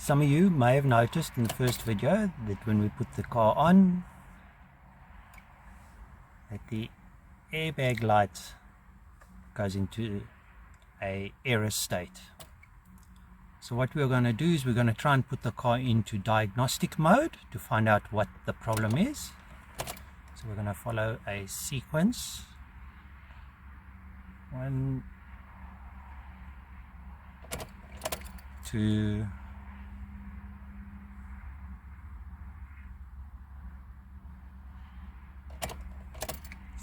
Some of you may have noticed in the first video that when we put the car on, that the airbag light goes into a error state. So what we're going to do is we're going to try and put the car into diagnostic mode to find out what the problem is. So we're going to follow a sequence. 1, 2,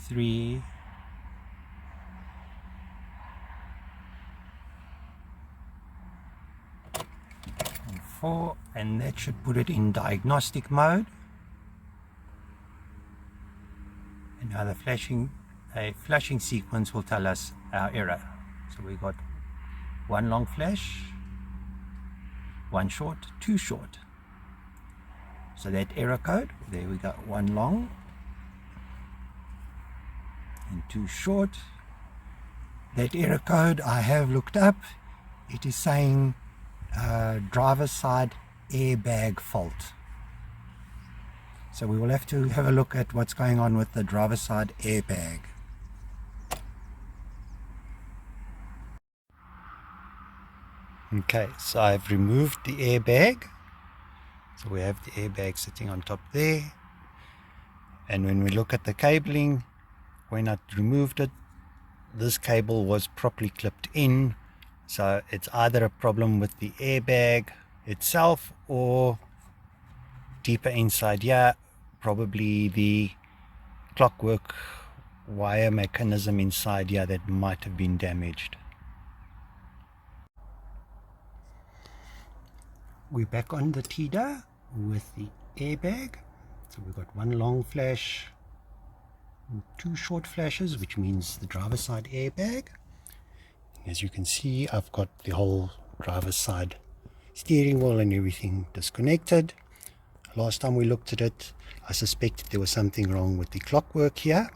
3, 4, and that should put it in diagnostic mode. And now a flashing sequence will tell us our error. So we got 1 long flash, 1 short, 2 short. So that error code, there we go, 1 long and 2 short. That error code I have looked up. It is saying driver's side airbag fault. So we will have to have a look at what's going on with the driver's side airbag. Okay, so I've removed the airbag. So we have the airbag sitting on top there. And when we look at the cabling, when I removed it, this cable was properly clipped in. So it's either a problem with the airbag itself or deeper inside here, probably the clockwork wire mechanism inside here that might have been damaged. We're back on the Tiida with the airbag. So we've got 1 long flash and 2 short flashes, which means the driver's side airbag. As you can see, I've got the whole driver's side steering wheel and everything disconnected. Last time we looked at it, I suspected there was something wrong with the clockwork here.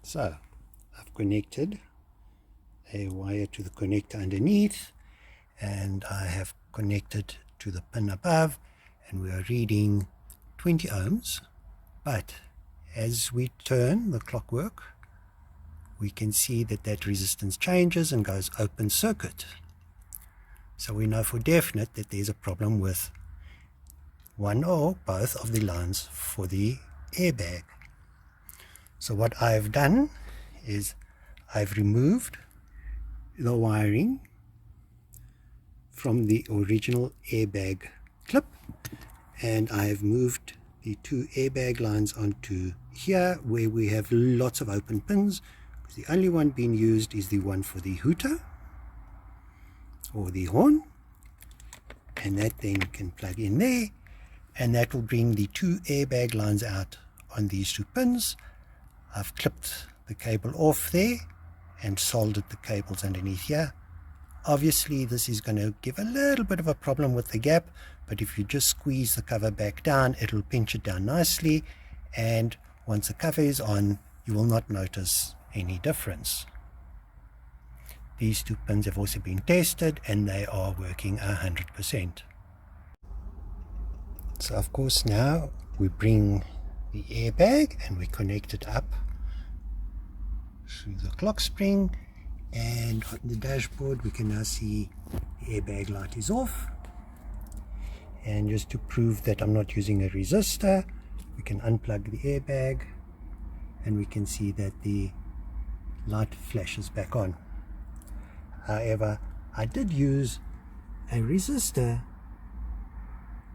So I've connected a wire to the connector underneath, and I have connected to the pin above, and we are reading 20 ohms. But as we turn the clockwork, we can see that resistance changes and goes open circuit. So we know for definite that there's a problem with one or both of the lines for the airbag. So what I've done is I've removed the wiring from the original airbag clip, and I've moved the 2 airbag lines onto here where we have lots of open pins. The only one being used is the one for the hooter or the horn, and that then can plug in there, and that will bring the 2 airbag lines out on these 2 pins. I've clipped the cable off there and soldered the cables underneath here. Obviously this is going to give a little bit of a problem with the gap, but if you just squeeze the cover back down, it'll pinch it down nicely, and once the cover is on, you will not notice any difference. These 2 pins have also been tested and they are working 100%. So of course now we bring the airbag and we connect it up through the clock spring, and on the dashboard we can now see the airbag light is off. And just to prove that I'm not using a resistor, we can unplug the airbag and we can see that the light flashes back on. However, I did use a resistor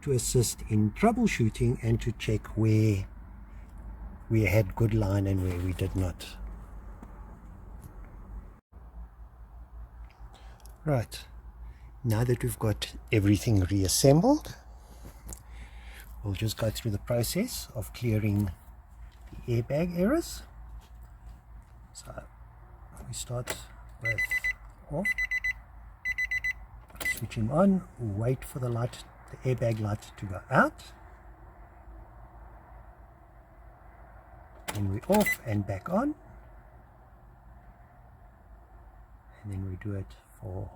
to assist in troubleshooting and to check where we had good line and where we did not. Right, now that we've got everything reassembled, we'll just go through the process of clearing the airbag errors. So we start with off, switch him on, wait for the light, the airbag light to go out, then we off and back on, and then we do it for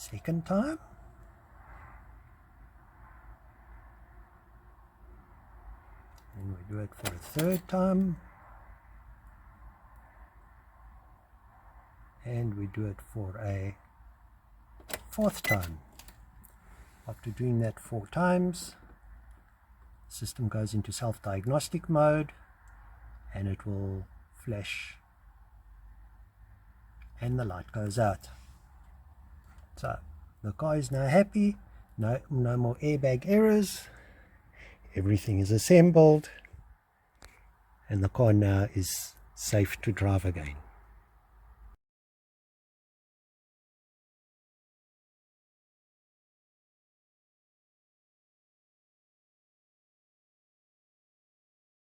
second time. And we do it for a third time. And we do it for a fourth time. After doing that 4 times, the system goes into self-diagnostic mode and it will flash and the light goes out. So the car is now happy, no more airbag errors, everything is assembled, and the car now is safe to drive again.